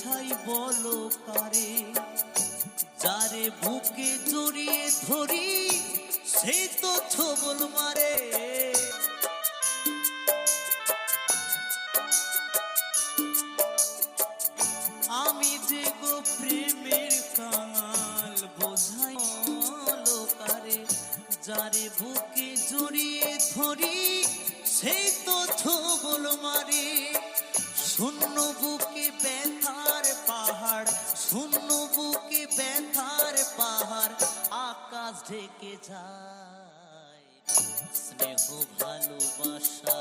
বোঝাই বলো কারে, যারে বুকে জড়িয়ে ধরি সেই তো ছবল মারে। আমি যে গো প্রেমের কাঙাল, বোঝাই বলো কারে, যারে বুকে জড়িয়ে ধরি সেই তো ছবল মারে। শূন্য বুকে ব্যথার পাহাড়, শূন্য বুকে ব্যথার পাহাড়, আকাশ ঢেকে যায়। স্নেহ ভালোবাসা